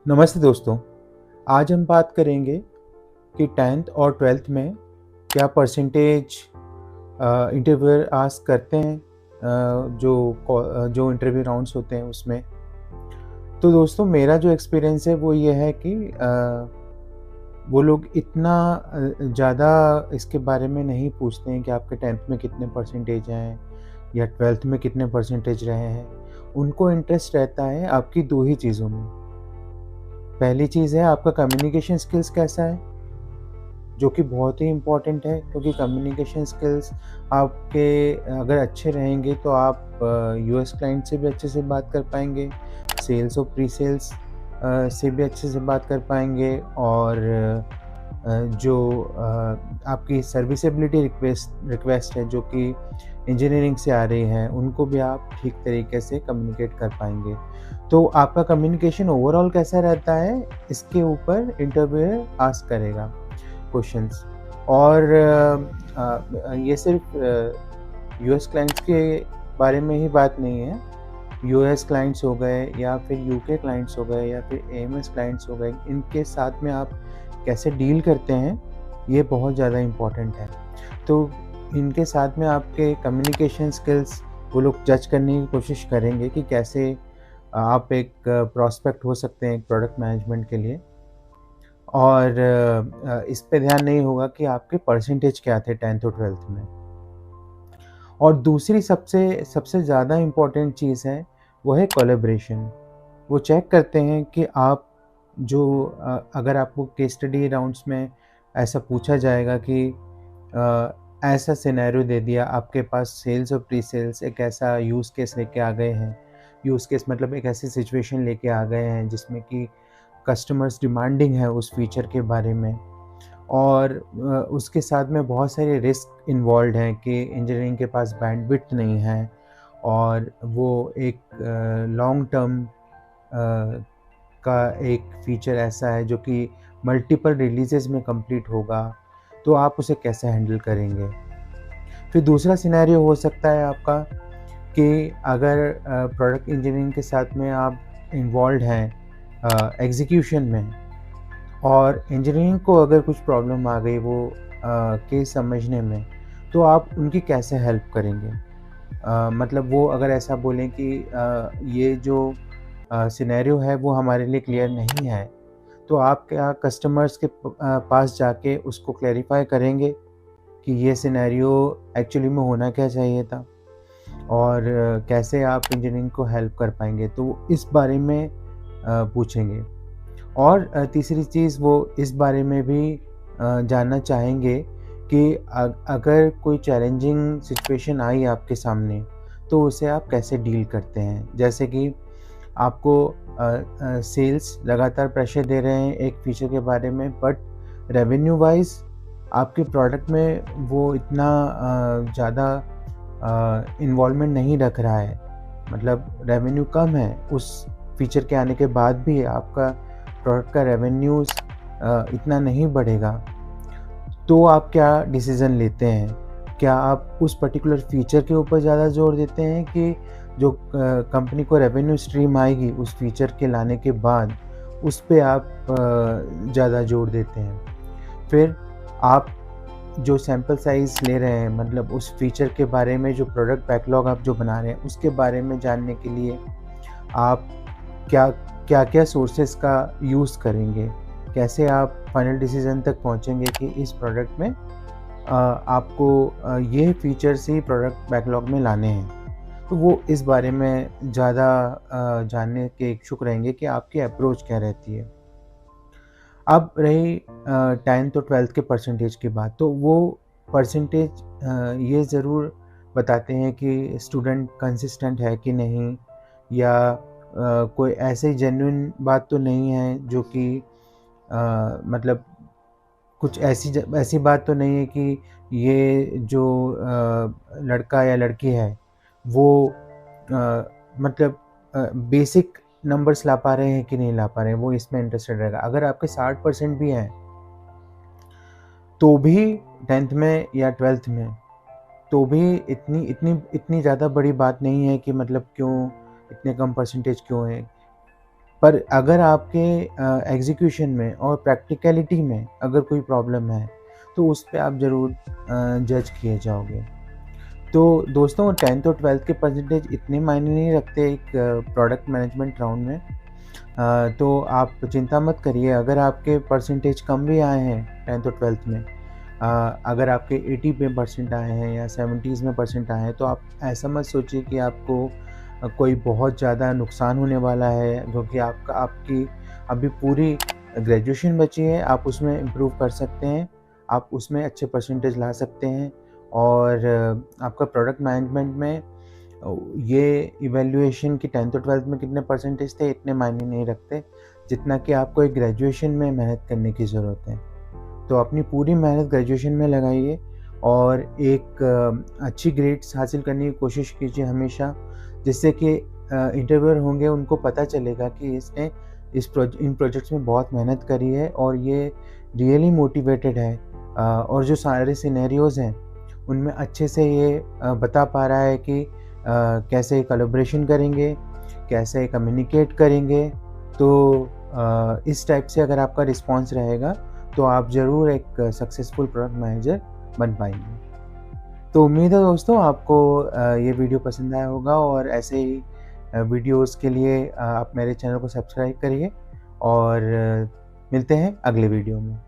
नमस्ते दोस्तों। आज हम बात करेंगे कि 10th और 12th में क्या परसेंटेज इंटरव्यूअर आस्क करते हैं, जो इंटरव्यू राउंड्स होते हैं उसमें। तो दोस्तों, मेरा जो एक्सपीरियंस है वो ये है कि वो लोग इतना ज़्यादा इसके बारे में नहीं पूछते हैं कि आपके 10th में कितने परसेंटेज हैं या 12th में कितने परसेंटेज रहे हैं। उनको इंटरेस्ट रहता है आपकी 2 ही चीज़ों में। पहली चीज़ है आपका कम्युनिकेशन स्किल्स कैसा है, जो कि बहुत ही इम्पोर्टेंट है, क्योंकि कम्युनिकेशन स्किल्स आपके अगर अच्छे रहेंगे तो आप यूएस क्लाइंट से भी अच्छे से बात कर पाएँगे, सेल्स और प्री-सेल्स से भी अच्छे से बात कर पाएँगे, और जो आपकी सर्विसेबिलिटी रिक्वेस्ट है जो कि इंजीनियरिंग से आ रही है, उनको भी आप ठीक तरीके से कम्युनिकेट कर पाएँगे। तो आपका कम्युनिकेशन ओवरऑल कैसा रहता है, इसके ऊपर इंटरव्यूअर आस्क करेगा क्वेश्चंस। और ये सिर्फ यूएस क्लाइंट्स के बारे में ही बात नहीं है। यूएस क्लाइंट्स हो गए या फिर यूके क्लाइंट्स हो गए या फिर एएमएस क्लाइंट्स हो गए, इनके साथ में आप कैसे डील करते हैं, ये बहुत ज़्यादा इम्पोर्टेंट है। तो इनके साथ में आपके कम्युनिकेशन स्किल्स वो लोग जज करने की कोशिश करेंगे कि कैसे आप एक प्रॉस्पेक्ट हो सकते हैं एक प्रोडक्ट मैनेजमेंट के लिए। और इस पे ध्यान नहीं होगा कि आपके परसेंटेज क्या थे 10th और 12th में। और दूसरी सबसे सबसे ज़्यादा इम्पोर्टेंट चीज़ है, वो है कोलैबोरेशन। वो चेक करते हैं कि आप अगर आपको केस स्टडी राउंड्स में ऐसा पूछा जाएगा कि ऐसा सिनेरियो दे दिया, आपके पास सेल्स और प्री-सेल्स एक ऐसा यूज़ केस लेके आ गए हैं। यूज़ केस मतलब एक ऐसी सिचुएशन लेके आ गए हैं जिसमें कि कस्टमर्स डिमांडिंग है उस फीचर के बारे में, और उसके साथ में बहुत सारे रिस्क इन्वॉल्व हैं कि इंजीनियरिंग के पास बैंडविड्थ नहीं है, और वो एक लॉन्ग टर्म का एक फीचर ऐसा है जो कि मल्टीपल रिलीजेस में कंप्लीट होगा, तो आप उसे कैसे हैंडल करेंगे। फिर दूसरा सिनेरियो हो सकता है आपका कि अगर प्रोडक्ट इंजीनियरिंग के साथ में आप इन्वॉल्व हैं एग्जीक्यूशन में, और इंजीनियरिंग को अगर कुछ प्रॉब्लम आ गई वो केस समझने में, तो आप उनकी कैसे हेल्प करेंगे। मतलब वो अगर ऐसा बोलें कि ये जो सिनेरियो है वो हमारे लिए क्लियर नहीं है, तो आप क्या कस्टमर्स के पास जाके उसको क्लैरिफाई करेंगे कि ये सिनेरियो एक्चुअली में होना क्या चाहिए था, और कैसे आप इंजीनियरिंग को हेल्प कर पाएँगे, तो इस बारे में पूछेंगे। और तीसरी चीज़ वो इस बारे में भी जानना चाहेंगे कि अगर कोई चैलेंजिंग सिचुएशन आई आपके सामने, तो उसे आप कैसे डील करते हैं। जैसे कि आपको सेल्स लगातार प्रेशर दे रहे हैं एक फीचर के बारे में, बट रेवेन्यू वाइज़ आपके प्रोडक्ट में वो इतना ज़्यादा इन्वॉल्वमेंट नहीं रख रहा है। मतलब रेवेन्यू कम है, उस फीचर के आने के बाद भी आपका प्रोडक्ट का रेवेन्यूज़ इतना नहीं बढ़ेगा। तो आप क्या डिसीज़न लेते हैं? क्या आप उस पर्टिकुलर फीचर के ऊपर ज़्यादा ज़ोर देते हैं कि जो कंपनी को रेवेन्यू स्ट्रीम आएगी उस फीचर के लाने के बाद, उस पे आप ज़्यादा जोर देते हैं? फिर आप जो सैंपल साइज़ ले रहे हैं, मतलब उस फीचर के बारे में जो प्रोडक्ट बैकलॉग आप जो बना रहे हैं, उसके बारे में जानने के लिए आप क्या-क्या सोर्सेज़ का यूज़ करेंगे? कैसे आप फाइनल डिसीज़न तक पहुँचेंगे कि इस प्रोडक्ट में आपको ये फीचर्स ही प्रोडक्ट बैकलॉग में लाने हैं। तो वो इस बारे में ज़्यादा जानने के इच्छुक रहेंगे कि आपकी अप्रोच क्या रहती है। अब रही 10th और 12th के परसेंटेज की बात, तो वो परसेंटेज ये ज़रूर बताते हैं कि स्टूडेंट कंसिस्टेंट है कि नहीं, या कोई ऐसी जेन्युइन बात तो नहीं है जो कि मतलब कुछ ऐसी बात तो नहीं है कि ये जो लड़का या लड़की है वो मतलब बेसिक नंबर्स ला पा रहे हैं कि नहीं ला पा रहे हैं, वो इसमें इंटरेस्टेड रहेगा। अगर आपके 60% भी हैं, तो भी 10th में या 12th में, तो भी इतनी ज़्यादा बड़ी बात नहीं है कि मतलब क्यों इतने कम परसेंटेज क्यों हैं। पर अगर आपके एग्ज़ीक्यूशन में और प्रैक्टिकैलिटी में अगर कोई प्रॉब्लम है, तो उस पे आप ज़रूर जज किए जाओगे। तो दोस्तों 10th और 12th के परसेंटेज इतने मायने नहीं रखते एक प्रोडक्ट मैनेजमेंट राउंड में। तो आप चिंता मत करिए, अगर आपके परसेंटेज कम भी आए हैं 10th और 12th में, अगर आपके 80 में परसेंट आए हैं या 70s में परसेंट आए हैं, तो आप ऐसा मत सोचिए कि आपको कोई बहुत ज़्यादा नुकसान होने वाला है, क्योंकि आपकी अभी पूरी ग्रेजुएशन बची है, आप उसमें इम्प्रूव कर सकते हैं, आप उसमें अच्छे परसेंटेज ला सकते हैं और आपका प्रोडक्ट मैनेजमेंट में ये इवैल्यूएशन कि 10th और 12th में कितने परसेंटेज थे इतने मायने नहीं रखते, जितना कि आपको एक ग्रेजुएशन में मेहनत करने की ज़रूरत है। तो अपनी पूरी मेहनत ग्रेजुएशन में लगाइए और एक अच्छी ग्रेड्स हासिल करने की कोशिश कीजिए हमेशा, जिससे कि इंटरव्यूअर होंगे उनको पता चलेगा कि इसने इन प्रोजेक्ट्स में बहुत मेहनत करी है और ये रियली मोटिवेटेड है, और जो सारे सिनेरियोज़ हैं उनमें अच्छे से ये बता पा रहा है कि कैसे कोलैबोरेशन करेंगे, कैसे कम्युनिकेट करेंगे। तो इस टाइप से अगर आपका रिस्पॉन्स रहेगा तो आप ज़रूर एक सक्सेसफुल प्रोडक्ट मैनेजर बन पाएँगे। तो उम्मीद है दोस्तों आपको ये वीडियो पसंद आया होगा और ऐसे ही वीडियोज़ के लिए आप मेरे चैनल को सब्सक्राइब करिए और मिलते हैं अगले वीडियो में।